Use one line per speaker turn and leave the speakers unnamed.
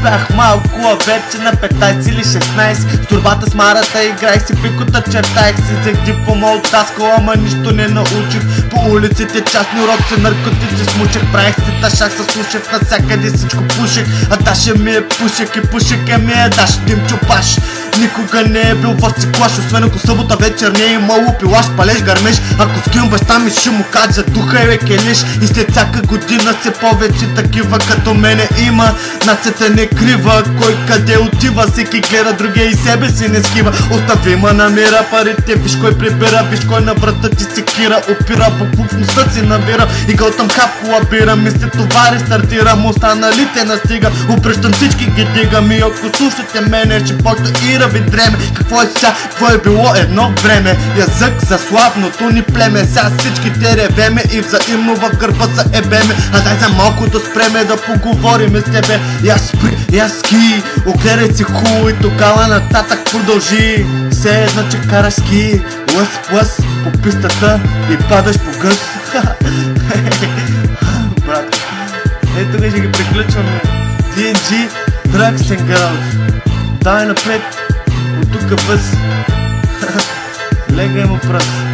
бях малко, а вече на 15 или 16. С турбата с марата играех си пикота, чертаех си, взех диплома от таскала, ама нищо не научих. По улиците частни уроци, наркотици смучех, правех си ташах със слушах, навсякъде всичко пушех. А Даша ми е пушек и пушека ми е Даш, дим чупаш. Никога не е бил в циклаш, освен ако събота вечер не е имало пилаш, палеж, гърмеш. Ако скинам баща ми ще му кажа духа е келиш. И след всяка година се повече такива като мене има. Нацията не крива, кой къде отива, всеки гледа другия и себе си не скива. Остави ма намира парите, виж кой прибира, виж кой на врата ти секира, опира, по пуп в носа си набира. И гълтам хап колабира, мисли товари стартирам, останалите настига. Обръщам всички ги дигам и ако слушате мене ще почна и ви дреме. Какво е сега, какво е било едно време? Язък за славното ни племе, сега всички те ревеме и взаимно в гърба се ебеме. А дай за малко да спреме да поговорим с тебе. Я спри, я ски, огледай си хубаво и тогава нататък продължи. Все едно че караш ски, лъс по пистата и падаш по гъс. Брат, ето тук ще ги приключваме. DNG, Drugs and Girls. Давай напред, от тук бъз. Легай му пръст.